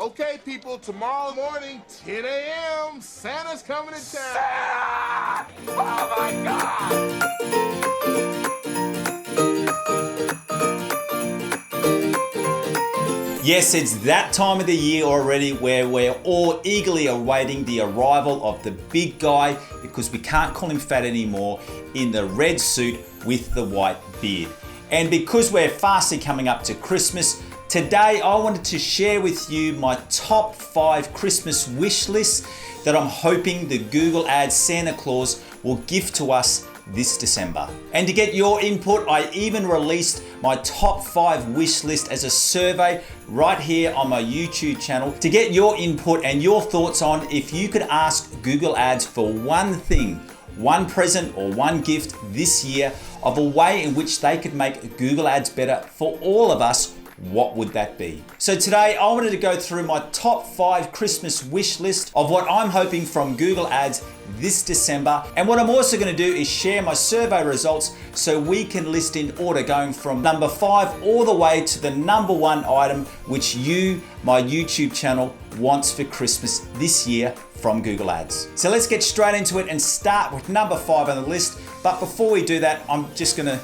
Okay, people, tomorrow morning, 10 a.m., Santa's coming to town. Santa! Oh my God! Yes, it's that time of the year already where we're all eagerly awaiting the arrival of the big guy, because we can't call him fat anymore, in the red suit with the white beard. And because we're fastly coming up to Christmas, today I wanted to share with you my top 5 Christmas wish lists that I'm hoping the Google Ads Santa Claus will gift to us this December. And to get your input, I even released my top 5 wish list as a survey right here on my YouTube channel to get your input and your thoughts on if you could ask Google Ads for one thing, one present or one gift this year of a way in which they could make Google Ads better for all of us. What would that be? So today I wanted to go through my top 5 Christmas wish list of what I'm hoping from Google Ads this December. And what I'm also going to do is share my survey results so we can list in order going from number 5 all the way to the number 1 item which you, my YouTube channel, wants for Christmas this year from Google Ads. So let's get straight into it and start with number 5 on the list. But before we do that, I'm just gonna...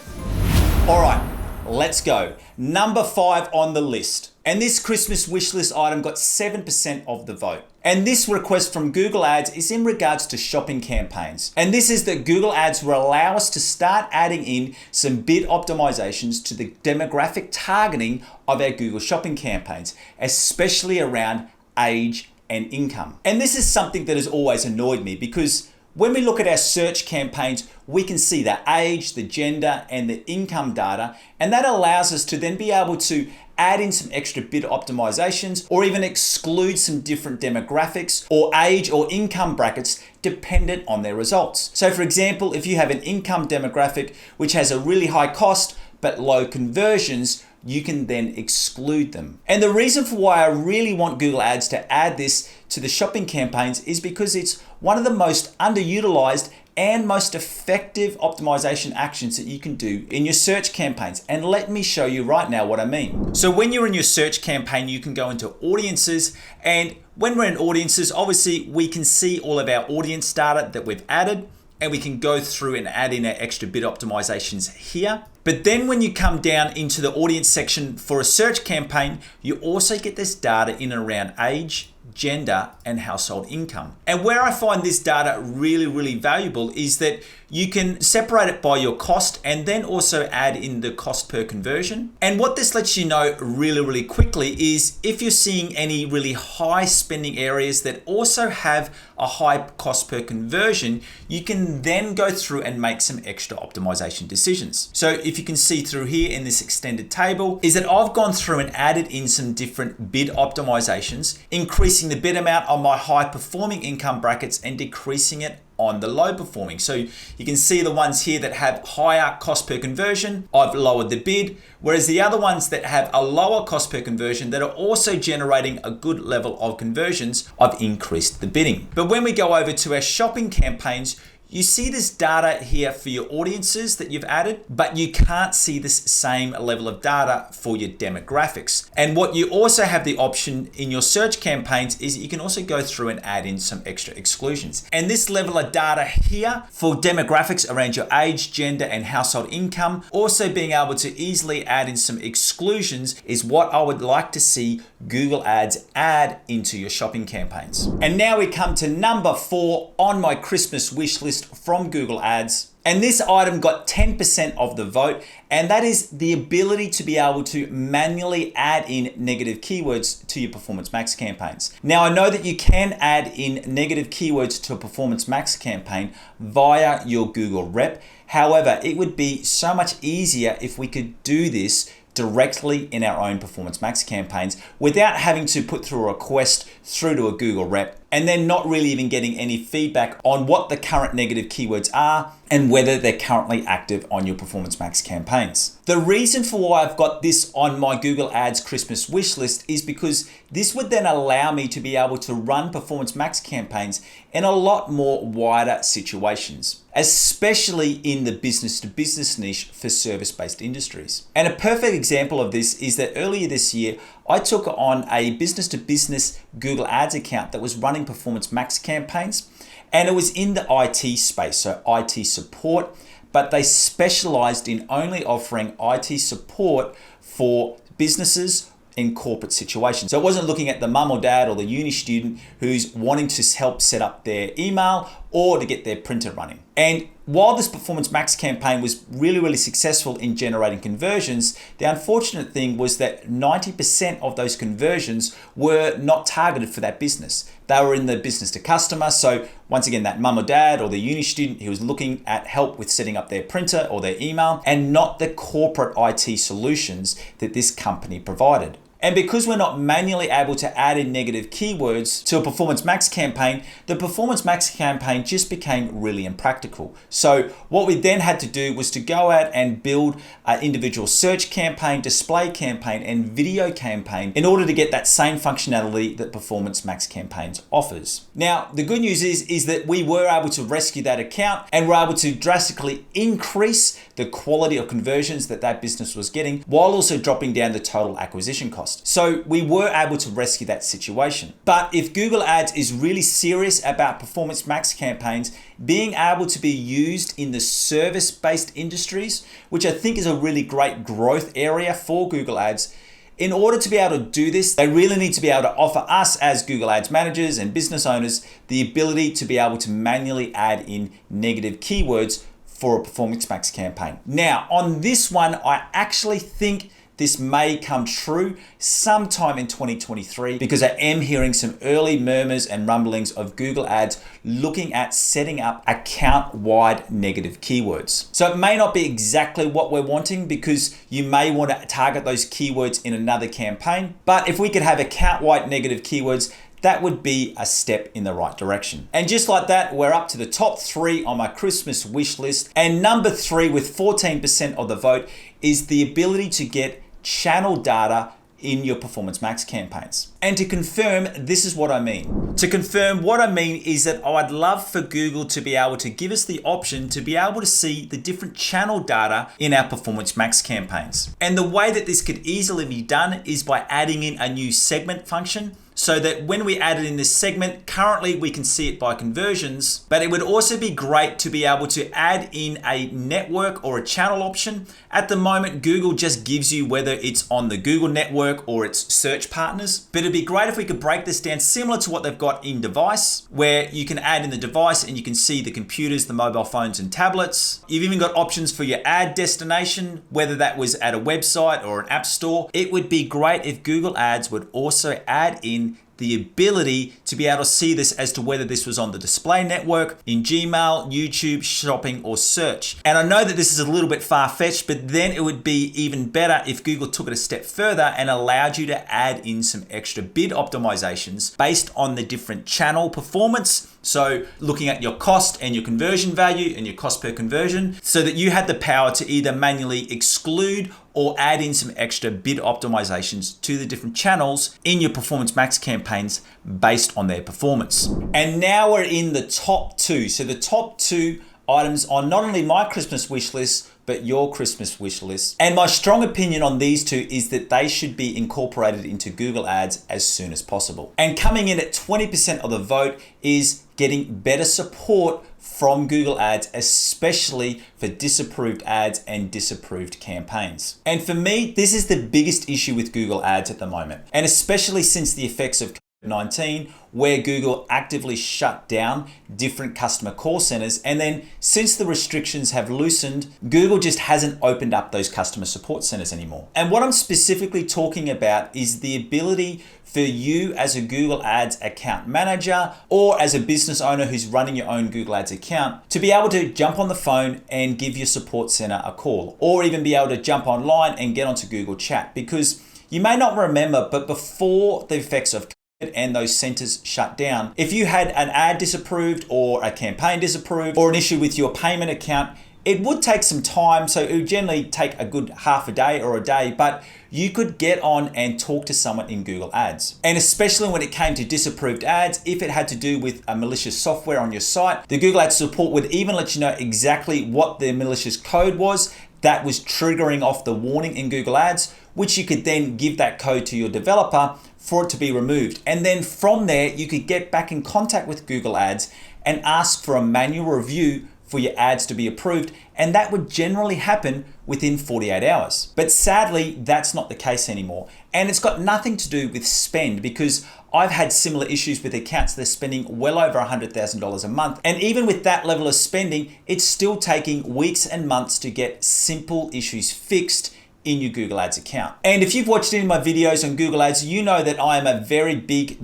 All right. Let's go. Number 5 on the list. And this Christmas wishlist item got 7% of the vote. And this request from Google Ads is in regards to shopping campaigns. And this is that Google Ads will allow us to start adding in some bid optimizations to the demographic targeting of our Google shopping campaigns, especially around age and income. And this is something that has always annoyed me, because when we look at our search campaigns, we can see the age, the gender, and the income data, and that allows us to then be able to add in some extra bid optimizations or even exclude some different demographics or age or income brackets dependent on their results. So for example, if you have an income demographic which has a really high cost but low conversions, you can then exclude them. And the reason for why I really want Google Ads to add this to the shopping campaigns is because it's one of the most underutilized and most effective optimization actions that you can do in your search campaigns. And let me show you right now what I mean. So when you're in your search campaign, you can go into audiences, and when we're in audiences, obviously we can see all of our audience data that we've added, and we can go through and add in our extra bid optimizations here. But then when you come down into the audience section for a search campaign, you also get this data in and around age, gender, and household income. And where I find this data really valuable is that you can separate it by your cost and then also add in the cost per conversion. And what this lets you know really quickly is if you're seeing any really high spending areas that also have a high cost per conversion, you can then go through and make some extra optimization decisions. So if you can see through here in this extended table is that I've gone through and added in some different bid optimizations, increasing the bid amount on my high performing income brackets and decreasing it on the low performing. So you can see the ones here that have higher cost per conversion, I've lowered the bid, whereas the other ones that have a lower cost per conversion that are also generating a good level of conversions, I've increased the bidding. But when we go over to our shopping campaigns, you see this data here for your audiences that you've added, but you can't see this same level of data for your demographics. And what you also have the option in your search campaigns is you can also go through and add in some extra exclusions. And this level of data here for demographics around your age, gender, and household income, also being able to easily add in some exclusions, is what I would like to see Google Ads add into your shopping campaigns. And now we come to number 4 on my Christmas wish list from Google Ads. And this item got 10% of the vote, and that is the ability to be able to manually add in negative keywords to your Performance Max campaigns. Now, I know that you can add in negative keywords to a Performance Max campaign via your Google Rep. However, it would be so much easier if we could do this directly in our own Performance Max campaigns without having to put through a request through to a Google Rep and then not really even getting any feedback on what the current negative keywords are and whether they're currently active on your Performance Max campaigns. The reason for why I've got this on my Google Ads Christmas wish list is because this would then allow me to be able to run Performance Max campaigns in a lot more wider situations, especially in the business to business niche for service-based industries. And a perfect example of this is that earlier this year, I took on a business-to-business Google Ads account that was running Performance Max campaigns, and it was in the IT space, so IT support, but they specialized in only offering IT support for businesses in corporate situations. So it wasn't looking at the mum or dad or the uni student who's wanting to help set up their email or to get their printer running. And while this Performance Max campaign was really successful in generating conversions, the unfortunate thing was that 90% of those conversions were not targeted for that business. They were in the business to customer. So once again, that mum or dad or the uni student who was looking at help with setting up their printer or their email, and not the corporate IT solutions that this company provided. And because we're not manually able to add in negative keywords to a Performance Max campaign, the Performance Max campaign just became really impractical. So what we then had to do was to go out and build an individual search campaign, display campaign, and video campaign in order to get that same functionality that Performance Max campaigns offers. Now, the good news is that we were able to rescue that account and were able to drastically increase the quality of conversions that business was getting, while also dropping down the total acquisition cost. So we were able to rescue that situation. But if Google Ads is really serious about Performance Max campaigns being able to be used in the service-based industries, which I think is a really great growth area for Google Ads, in order to be able to do this, they really need to be able to offer us as Google Ads managers and business owners the ability to be able to manually add in negative keywords for a Performance Max campaign. Now, on this one, I actually think this may come true sometime in 2023, because I am hearing some early murmurs and rumblings of Google Ads looking at setting up account-wide negative keywords. So it may not be exactly what we're wanting, because you may want to target those keywords in another campaign. But if we could have account-wide negative keywords, that would be a step in the right direction. And just like that, we're up to the top 3 on my Christmas wish list. And number 3 with 14% of the vote is the ability to get channel data in your Performance Max campaigns. And to confirm, this is what I mean. To confirm, what I mean is that I'd love for Google to be able to give us the option to be able to see the different channel data in our Performance Max campaigns. And the way that this could easily be done is by adding in a new segment function, so that when we add it in this segment, currently we can see it by conversions, but it would also be great to be able to add in a network or a channel option. At the moment, Google just gives you whether it's on the Google network or its search partners, but it'd be great if we could break this down similar to what they've got in device, where you can add in the device and you can see the computers, the mobile phones and tablets. You've even got options for your ad destination, whether that was at a website or an app store. It would be great if Google Ads would also add in the ability to be able to see this as to whether this was on the display network, in Gmail, YouTube, shopping, or search. And I know that this is a little bit far-fetched, but then it would be even better if Google took it a step further and allowed you to add in some extra bid optimizations based on the different channel performance. So looking at your cost and your conversion value and your cost per conversion, so that you had the power to either manually exclude or add in some extra bid optimizations to the different channels in your Performance Max campaigns based on their performance. And now we're in the top 2. So the top 2 items on not only my Christmas wish list, but your Christmas wish list. And my strong opinion on these 2 is that they should be incorporated into Google Ads as soon as possible. And coming in at 20% of the vote is getting better support from Google Ads, especially for disapproved ads and disapproved campaigns. And for me, this is the biggest issue with Google Ads at the moment. And especially since the effects of COVID-19, where Google actively shut down different customer call centers. And then since the restrictions have loosened, Google just hasn't opened up those customer support centers anymore. And what I'm specifically talking about is the ability for you as a Google Ads account manager or as a business owner who's running your own Google Ads account to be able to jump on the phone and give your support center a call, or even be able to jump online and get onto Google Chat. Because you may not remember, but before the effects of and those centers shut down, if you had an ad disapproved or a campaign disapproved or an issue with your payment account, it would take some time. So it would generally take a good half a day or a day, but you could get on and talk to someone in Google Ads. And especially when it came to disapproved ads, if it had to do with a malicious software on your site, the Google Ads support would even let you know exactly what the malicious code was. that was triggering off the warning in Google Ads, which you could then give that code to your developer for it to be removed. And then from there, you could get back in contact with Google Ads and ask for a manual review for your ads to be approved, and that would generally happen within 48 hours. But sadly, that's not the case anymore. And it's got nothing to do with spend, because I've had similar issues with accounts that are spending well over $100,000 a month. And even with that level of spending, it's still taking weeks and months to get simple issues fixed in your Google Ads account. And if you've watched any of my videos on Google Ads, you know that I am a very big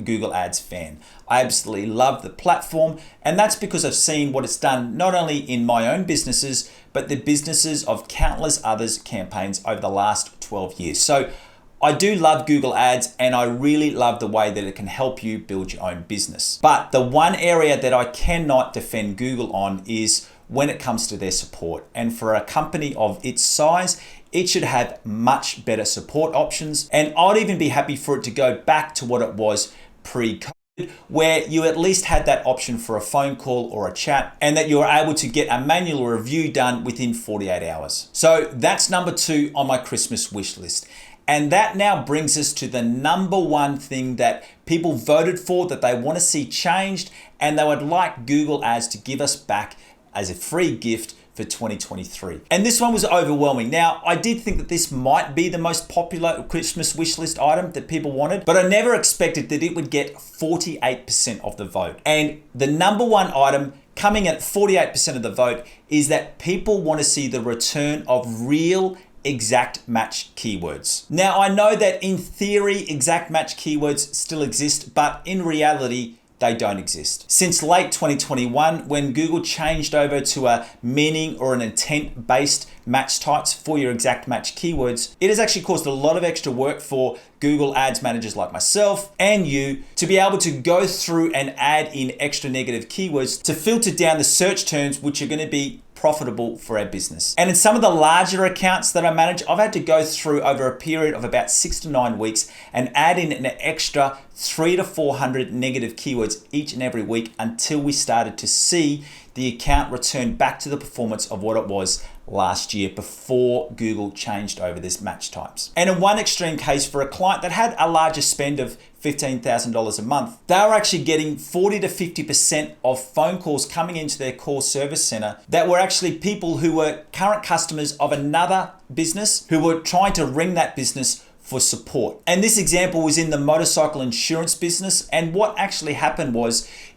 Google Ads fan. I absolutely love the platform, and that's because I've seen what it's done not only in my own businesses, but the businesses of countless others campaigns over the last 12 years. So I do love Google Ads, and I really love the way that it can help you build your own business. But the one area that I cannot defend Google on is when it comes to their support. And for a company of its size, it should have much better support options. And I'd even be happy for it to go back to what it was pre-COVID, where you at least had that option for a phone call or a chat, and that you were able to get a manual review done within 48 hours. So that's number 2 on my Christmas wish list. And that now brings us to the number 1 thing that people voted for, that they want to see changed, and they would like Google Ads to give us back as a free gift for 2023. And this one was overwhelming. Now, I did think that this might be the most popular Christmas wish list item that people wanted, but I never expected that it would get 48% of the vote. And the number 1 item coming at 48% of the vote is that people want to see the return of real exact match keywords. Now, I know that in theory, exact match keywords still exist, but in reality, they don't exist. Since late 2021, when Google changed over to a meaning or an intent-based match types for your exact match keywords, it has actually caused a lot of extra work for Google Ads managers like myself and you to be able to go through and add in extra negative keywords to filter down the search terms which are going to be profitable for our business. And in some of the larger accounts that I manage, I've had to go through over a period of about 6 to 9 weeks and add in an extra 300 to 400 negative keywords each and every week until we started to see the account return back to the performance of what it was last year before Google changed over this match types. And in one extreme case, for a client that had a larger spend of $15,000 a month, they were actually getting 40 to 50% of phone calls coming into their call service center that were actually people who were current customers of another business who were trying to ring that business for support. And this example was in the motorcycle insurance business. And what actually happened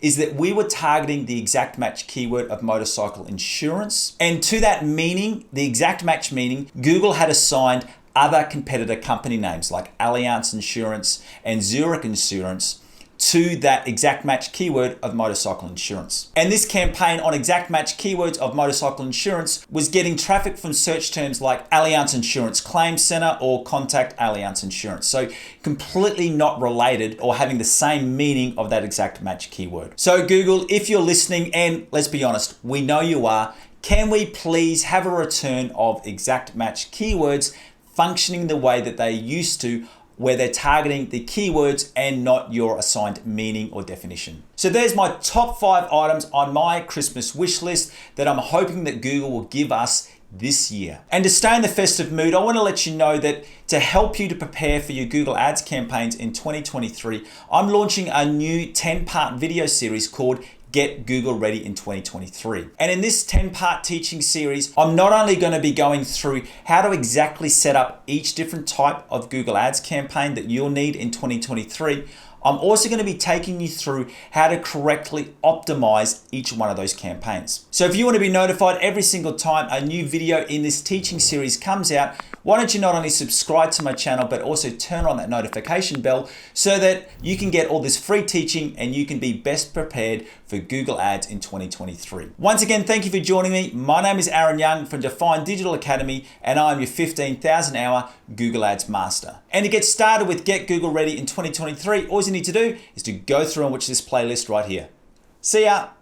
is that we were targeting the exact match keyword of motorcycle insurance. And to that meaning, the exact match meaning, Google had assigned other competitor company names like Allianz Insurance and Zurich Insurance to that exact match keyword of motorcycle insurance. And this campaign on exact match keywords of motorcycle insurance was getting traffic from search terms like Allianz Insurance Claim Center or Contact Allianz Insurance. So completely not related or having the same meaning of that exact match keyword. So Google, if you're listening, and let's be honest, we know you are, can we please have a return of exact match keywords functioning the way that they used to, where they're targeting the keywords and not your assigned meaning or definition. So there's my top 5 items on my Christmas wish list that I'm hoping that Google will give us this year. And to stay in the festive mood, I want to let you know that to help you to prepare for your Google Ads campaigns in 2023, I'm launching a new 10-part video series called Get Google Ready in 2023. And in this 10-part teaching series, I'm not only going to be going through how to exactly set up each different type of Google Ads campaign that you'll need in 2023, I'm also going to be taking you through how to correctly optimize each one of those campaigns. So if you want to be notified every single time a new video in this teaching series comes out, why don't you not only subscribe to my channel, but also turn on that notification bell so that you can get all this free teaching and you can be best prepared for Google Ads in 2023. Once again, thank you for joining me. My name is Aaron Young from Define Digital Academy, and I'm your 15,000 hour Google Ads master. And to get started with Get Google Ready in 2023, all you need to do is to go through and watch this playlist right here. See ya.